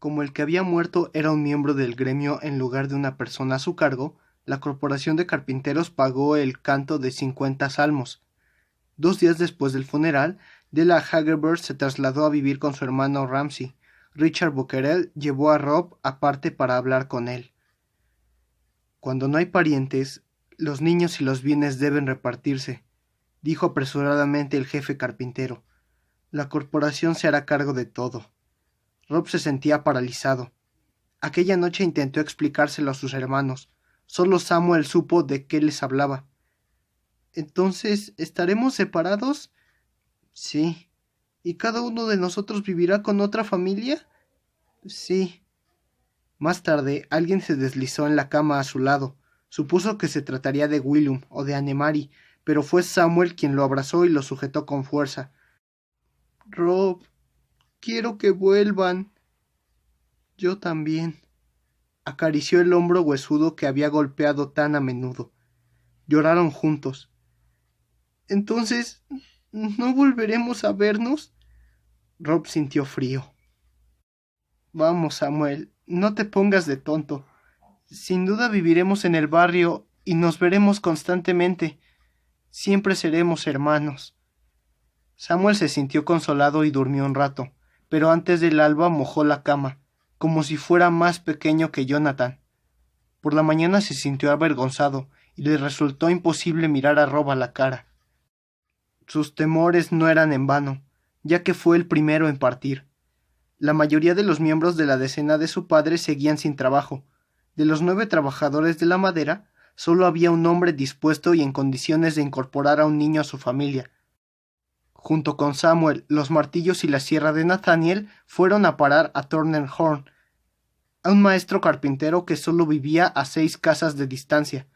Como el que había muerto era un miembro del gremio en lugar de una persona a su cargo, la corporación de carpinteros pagó el canto de 50 salmos. 2 días después del funeral, Della Hagerbird se trasladó a vivir con su hermano Ramsay. Richard Buckkerell llevó a Rob aparte para hablar con él. Cuando no hay parientes, los niños y los bienes deben repartirse, dijo apresuradamente el jefe carpintero. La corporación se hará cargo de todo. Rob se sentía paralizado. Aquella noche intentó explicárselo a sus hermanos. Solo Samuel supo de qué les hablaba. ¿Entonces estaremos separados? Sí. ¿Y cada uno de nosotros vivirá con otra familia? Sí. Más tarde, alguien se deslizó en la cama a su lado. Supuso que se trataría de Willum o de Anne-Marie, pero fue Samuel quien lo abrazó y lo sujetó con fuerza. Rob, quiero que vuelvan. Yo también. Acarició el hombro huesudo que había golpeado tan a menudo. Lloraron juntos. ¿Entonces no volveremos a vernos? Rob sintió frío. Vamos, Samuel, no te pongas de tonto. Sin duda viviremos en el barrio y nos veremos constantemente. Siempre seremos hermanos. Samuel se sintió consolado y durmió un rato, pero antes del alba mojó la cama, como si fuera más pequeño que Jonathan. Por la mañana se sintió avergonzado y le resultó imposible mirar a Rob a la cara. Sus temores no eran en vano, ya que fue el primero en partir. La mayoría de los miembros de la decena de su padre seguían sin trabajo. De los 9 trabajadores de la madera, solo había un hombre dispuesto y en condiciones de incorporar a un niño a su familia. Junto con Samuel, los martillos y la sierra de Nathaniel fueron a parar a Turner Horn, a un maestro carpintero que solo vivía a 6 casas de distancia.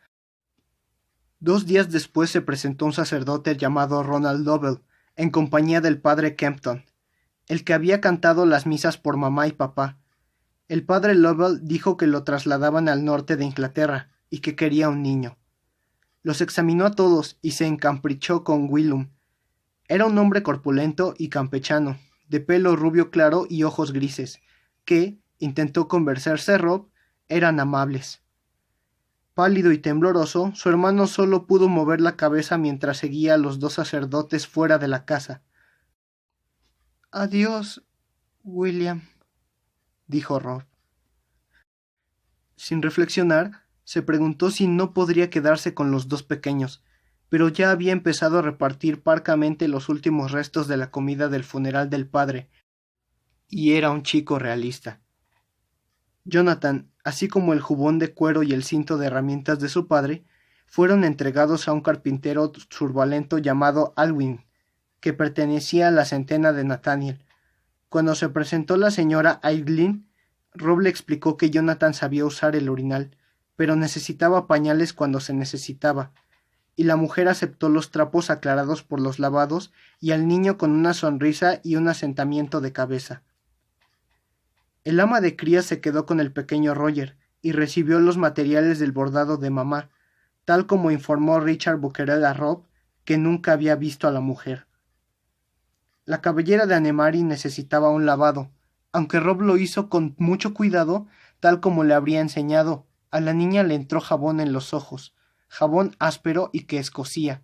2 días después se presentó un sacerdote llamado Ronald Lovell, en compañía del padre Kempton, el que había cantado las misas por mamá y papá. El padre Lovell dijo que lo trasladaban al norte de Inglaterra y que quería un niño. Los examinó a todos y se encaprichó con Willum. Era un hombre corpulento y campechano, de pelo rubio claro y ojos grises, que, intentó convencerse Rob, eran amables. Pálido y tembloroso, su hermano solo pudo mover la cabeza mientras seguía a los 2 sacerdotes fuera de la casa. Adiós, William, dijo Rob. Sin reflexionar, se preguntó si no podría quedarse con los 2 pequeños, pero ya había empezado a repartir parcamente los últimos restos de la comida del funeral del padre, y era un chico realista. Jonathan, así como el jubón de cuero y el cinto de herramientas de su padre, fueron entregados a un carpintero survalento llamado Alwyn, que pertenecía a la centena de Nathaniel. Cuando se presentó la señora Aileen, Rob le explicó que Jonathan sabía usar el orinal, pero necesitaba pañales cuando se necesitaba, y la mujer aceptó los trapos aclarados por los lavados y al niño con una sonrisa y un asentamiento de cabeza. El ama de cría se quedó con el pequeño Roger y recibió los materiales del bordado de mamá, tal como informó Richard Buckkerell a Rob, que nunca había visto a la mujer. La cabellera de Anne-Marie necesitaba un lavado, aunque Rob lo hizo con mucho cuidado, tal como le habría enseñado. A la niña le entró jabón en los ojos, jabón áspero y que escocía.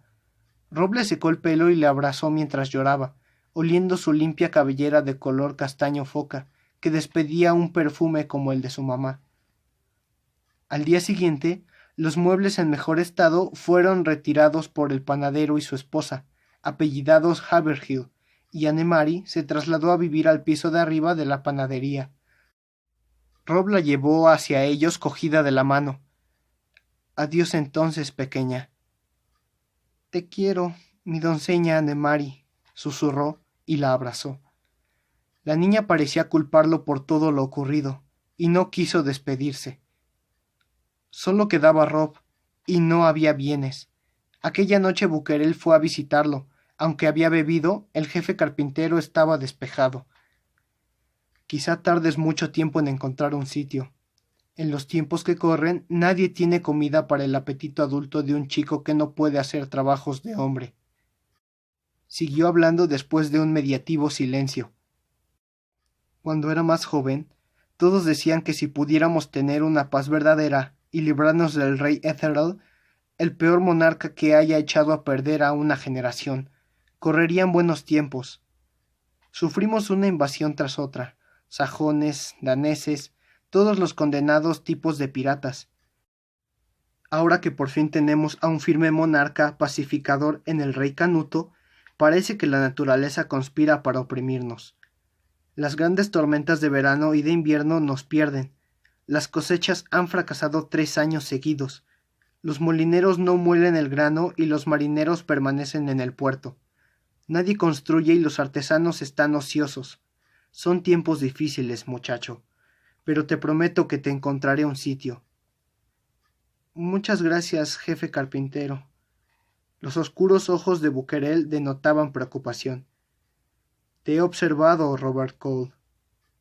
Rob le secó el pelo y le abrazó mientras lloraba, oliendo su limpia cabellera de color castaño foca, que despedía un perfume como el de su mamá. Al día siguiente, los muebles en mejor estado fueron retirados por el panadero y su esposa, apellidados Haverhill, y Anne-Marie se trasladó a vivir al piso de arriba de la panadería. Rob la llevó hacia ellos cogida de la mano. Adiós entonces, pequeña. Te quiero, mi doncella Anne-Marie, susurró y la abrazó. La niña parecía culparlo por todo lo ocurrido, y no quiso despedirse. Solo quedaba Rob, y no había bienes. Aquella noche Buckkerell fue a visitarlo. Aunque había bebido, el jefe carpintero estaba despejado. Quizá tardes mucho tiempo en encontrar un sitio. En los tiempos que corren, nadie tiene comida para el apetito adulto de un chico que no puede hacer trabajos de hombre. Siguió hablando después de un mediativo silencio. Cuando era más joven, Todos decían que si pudiéramos tener una paz verdadera y librarnos del rey Ethelred, el peor monarca que haya echado a perder a una generación, correrían buenos tiempos. Sufrimos una invasión tras otra, sajones, daneses, todos los condenados tipos de piratas. Ahora que por fin tenemos a un firme monarca pacificador en el rey Canuto, parece que la naturaleza conspira para oprimirnos. Las grandes tormentas de verano y de invierno nos pierden. Las cosechas han fracasado 3 años seguidos. Los molineros no muelen el grano y los marineros permanecen en el puerto. Nadie construye y los artesanos están ociosos. Son tiempos difíciles, muchacho, pero te prometo que te encontraré un sitio. Muchas gracias, jefe carpintero. Los oscuros ojos de Buquerel denotaban preocupación. Te he observado, Robert Cole.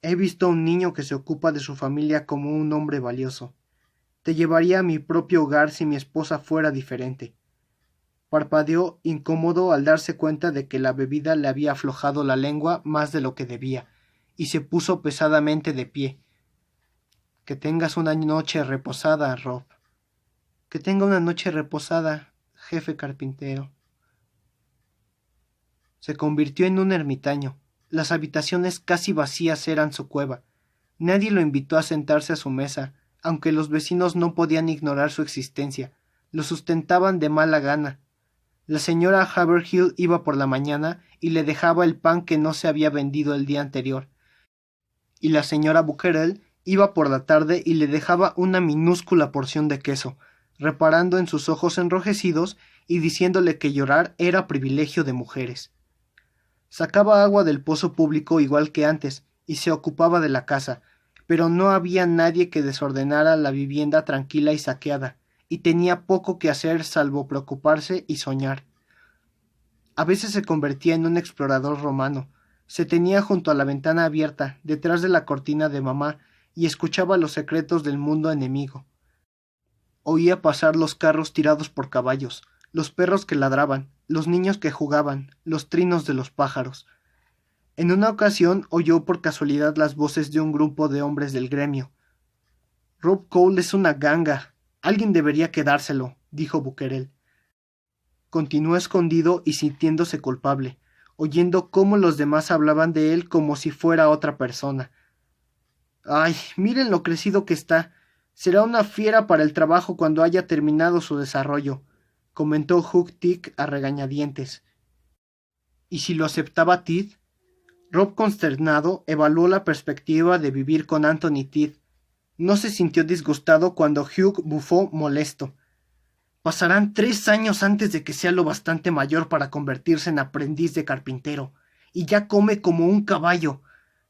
He visto a un niño que se ocupa de su familia como un hombre valioso. Te llevaría a mi propio hogar si mi esposa fuera diferente. Parpadeó incómodo al darse cuenta de que la bebida le había aflojado la lengua más de lo que debía, y se puso pesadamente de pie. Que tengas una noche reposada, Rob. Que tenga una noche reposada, jefe carpintero. Se convirtió en un ermitaño. Las habitaciones casi vacías eran su cueva. Nadie lo invitó a sentarse a su mesa, aunque los vecinos no podían ignorar su existencia. Lo sustentaban de mala gana. La señora Haverhill iba por la mañana y le dejaba el pan que no se había vendido el día anterior. Y la señora Buquerel iba por la tarde y le dejaba una minúscula porción de queso, reparando en sus ojos enrojecidos y diciéndole que llorar era privilegio de mujeres. Sacaba agua del pozo público igual que antes, y se ocupaba de la casa, pero no había nadie que desordenara la vivienda tranquila y saqueada, y tenía poco que hacer salvo preocuparse y soñar. A veces se convertía en un explorador romano. Se tenía junto a la ventana abierta, detrás de la cortina de mamá, y escuchaba los secretos del mundo enemigo. Oía pasar los carros tirados por caballos, los perros que ladraban, los niños que jugaban, los trinos de los pájaros. En una ocasión oyó por casualidad las voces de un grupo de hombres del gremio. Rob Cole es una ganga. Alguien debería quedárselo, dijo Buquerel. Continuó escondido y sintiéndose culpable, oyendo cómo los demás hablaban de él como si fuera otra persona. ¡Ay, miren lo crecido que está! Será una fiera para el trabajo cuando haya terminado su desarrollo, comentó Hugh Tick a regañadientes. ¿Y si lo aceptaba Tid? Rob, consternado, evaluó la perspectiva de vivir con Anthony Tid. No se sintió disgustado cuando Hugh bufó molesto. Pasarán 3 años antes de que sea lo bastante mayor para convertirse en aprendiz de carpintero, y ya come como un caballo.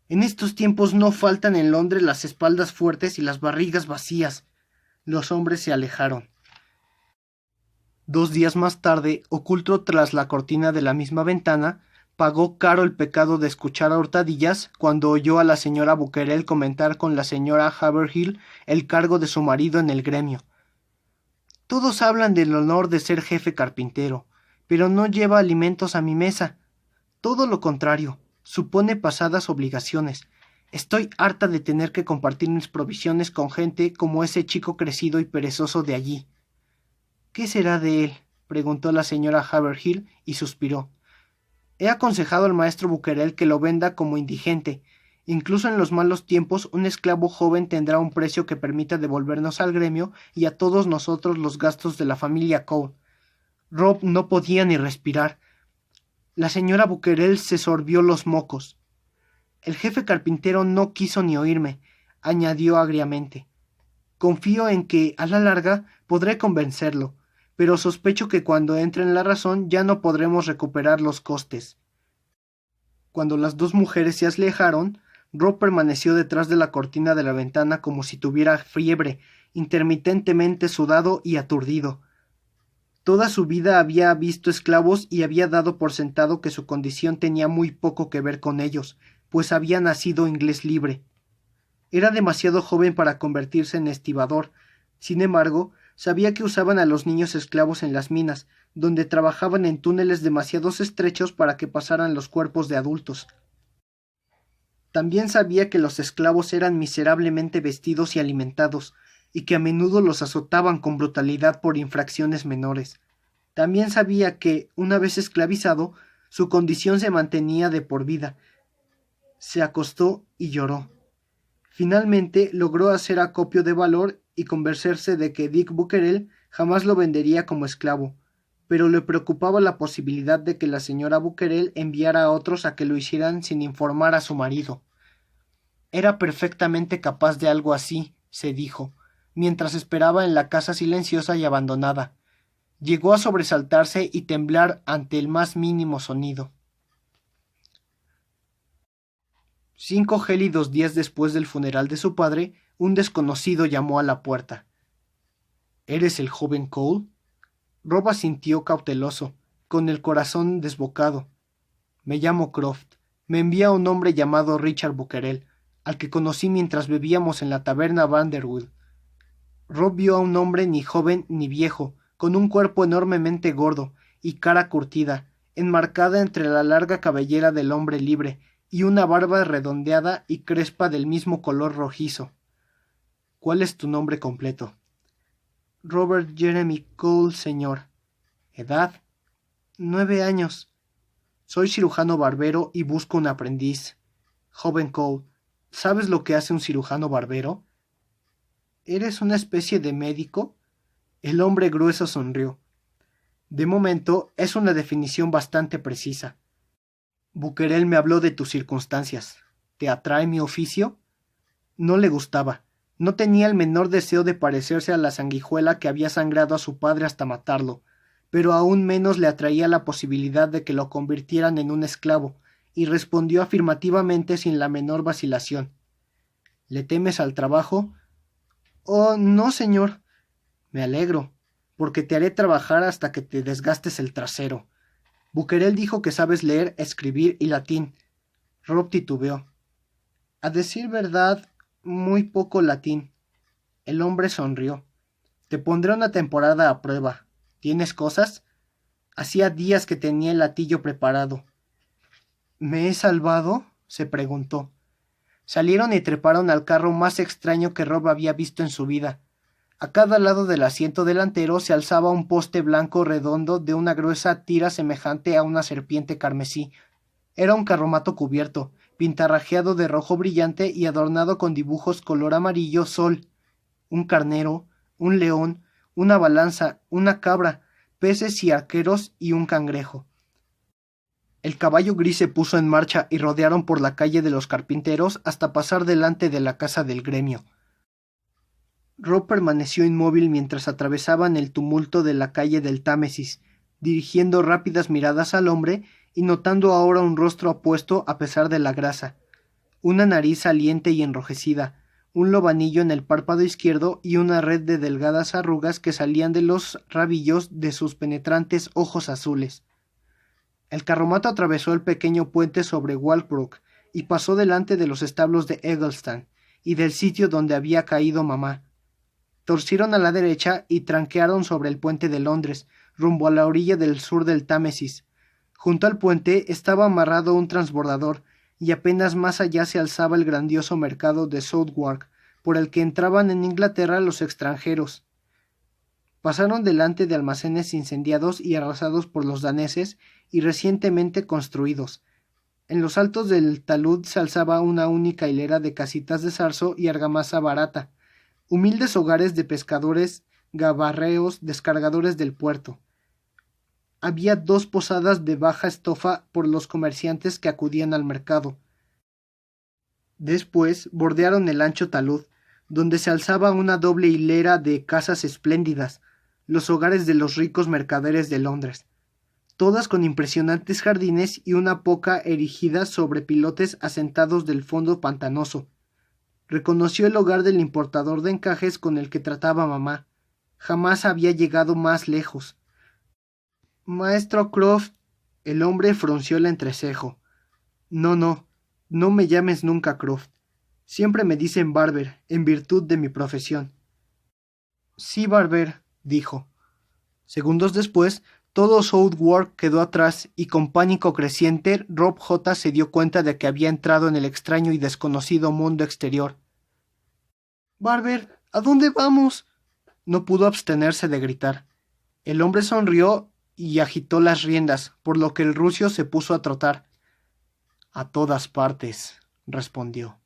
En estos tiempos no faltan en Londres las espaldas fuertes y las barrigas vacías. Los hombres se alejaron. 2 días más tarde, oculto tras la cortina de la misma ventana, pagó caro el pecado de escuchar a hurtadillas cuando oyó a la señora Buquerel comentar con la señora Haverhill el cargo de su marido en el gremio. Todos hablan del honor de ser jefe carpintero, pero no lleva alimentos a mi mesa. Todo lo contrario, supone pasadas obligaciones. Estoy harta de tener que compartir mis provisiones con gente como ese chico crecido y perezoso de allí. ¿Qué será de él?, preguntó la señora Haverhill y suspiró. He aconsejado al maestro Buquerel que lo venda como indigente. Incluso en los malos tiempos, un esclavo joven tendrá un precio que permita devolvernos al gremio y a todos nosotros los gastos de la familia Cole. Rob no podía ni respirar. La señora Buquerel se sorbió los mocos. El jefe carpintero no quiso ni oírme, añadió agriamente. Confío en que, a la larga, podré convencerlo, pero sospecho que cuando entre en la razón ya no podremos recuperar los costes. Cuando las 2 mujeres se alejaron, Rob permaneció detrás de la cortina de la ventana como si tuviera fiebre, intermitentemente sudado y aturdido. Toda su vida había visto esclavos y había dado por sentado que su condición tenía muy poco que ver con ellos, pues había nacido inglés libre. Era demasiado joven para convertirse en estibador. Sin embargo, sabía que usaban a los niños esclavos en las minas, donde trabajaban en túneles demasiado estrechos para que pasaran los cuerpos de adultos. También sabía que los esclavos eran miserablemente vestidos y alimentados, y que a menudo los azotaban con brutalidad por infracciones menores. También sabía que, una vez esclavizado, su condición se mantenía de por vida. Se acostó y lloró. Finalmente logró hacer acopio de valor y convencerse de que Dick Buckkerell jamás lo vendería como esclavo, pero le preocupaba la posibilidad de que la señora Buckkerell enviara a otros a que lo hicieran sin informar a su marido. Era perfectamente capaz de algo así, se dijo, mientras esperaba en la casa silenciosa y abandonada. Llegó a sobresaltarse y temblar ante el más mínimo sonido. 5 gélidos días después del funeral de su padre, un desconocido llamó a la puerta. ¿Eres el joven Cole? Rob asintió cauteloso, con el corazón desbocado. Me llamo Croft. Me envía un hombre llamado Richard Buckkerell, al que conocí mientras bebíamos en la taberna Vanderwood. Rob vio a un hombre ni joven ni viejo, con un cuerpo enormemente gordo y cara curtida, enmarcada entre la larga cabellera del hombre libre y una barba redondeada y crespa del mismo color rojizo. ¿Cuál es tu nombre completo? Robert Jeremy Cole, señor. ¿Edad? 9 años. Soy cirujano barbero y busco un aprendiz. Joven Cole, ¿sabes lo que hace un cirujano barbero? ¿Eres una especie de médico? El hombre grueso sonrió. De momento, es una definición bastante precisa. Buckkerell me habló de tus circunstancias. ¿Te atrae mi oficio? No le gustaba. No tenía el menor deseo de parecerse a la sanguijuela que había sangrado a su padre hasta matarlo, pero aún menos le atraía la posibilidad de que lo convirtieran en un esclavo, y respondió afirmativamente sin la menor vacilación. ¿Le temes al trabajo? Oh, no, señor. Me alegro, porque te haré trabajar hasta que te desgastes el trasero. Buckkerell dijo que sabes leer, escribir y latín. Rob titubeó. A decir verdad, muy poco latín. El hombre sonrió. Te pondré una temporada a prueba. ¿Tienes cosas? Hacía días que tenía el latillo preparado. ¿Me he salvado? Se preguntó. Salieron y treparon al carro más extraño que Rob había visto en su vida. A cada lado del asiento delantero se alzaba un poste blanco redondo de una gruesa tira semejante a una serpiente carmesí. Era un carromato cubierto, pintarrajeado de rojo brillante y adornado con dibujos color amarillo sol. Un carnero, un león, una balanza, una cabra, peces y arqueros y un cangrejo. El caballo gris se puso en marcha y rodearon por la calle de los carpinteros hasta pasar delante de la casa del gremio. Rob permaneció inmóvil mientras atravesaban el tumulto de la calle del Támesis, dirigiendo rápidas miradas al hombre y notando ahora un rostro apuesto a pesar de la grasa, una nariz saliente y enrojecida, un lobanillo en el párpado izquierdo y una red de delgadas arrugas que salían de los rabillos de sus penetrantes ojos azules. El carromato atravesó el pequeño puente sobre Walbrook y pasó delante de los establos de Eggleston y del sitio donde había caído mamá. Torcieron a la derecha y tranquearon sobre el puente de Londres, rumbo a la orilla del sur del Támesis. Junto al puente estaba amarrado un transbordador, y apenas más allá se alzaba el grandioso mercado de Southwark, por el que entraban en Inglaterra los extranjeros. Pasaron delante de almacenes incendiados y arrasados por los daneses y recientemente construidos. En los altos del talud se alzaba una única hilera de casitas de zarzo y argamasa barata, humildes hogares de pescadores, gabarreos, descargadores del puerto. Había 2 posadas de baja estofa por los comerciantes que acudían al mercado. Después bordearon el ancho talud, donde se alzaba una doble hilera de casas espléndidas, los hogares de los ricos mercaderes de Londres, todas con impresionantes jardines y una poca erigida sobre pilotes asentados del fondo pantanoso. Reconoció el hogar del importador de encajes con el que trataba mamá. Jamás había llegado más lejos. Maestro Croft, el hombre frunció el entrecejo. No me llames nunca Croft. Siempre me dicen Barber, en virtud de mi profesión. Sí, Barber, dijo. Segundos después, Todo Southwark quedó atrás y con pánico creciente Rob J. se dio cuenta de que había entrado en el extraño y desconocido mundo exterior. —Barber, ¿a dónde vamos? No pudo abstenerse de gritar. El hombre sonrió y agitó las riendas, por lo que el rucio se puso a trotar. —A todas partes —respondió—.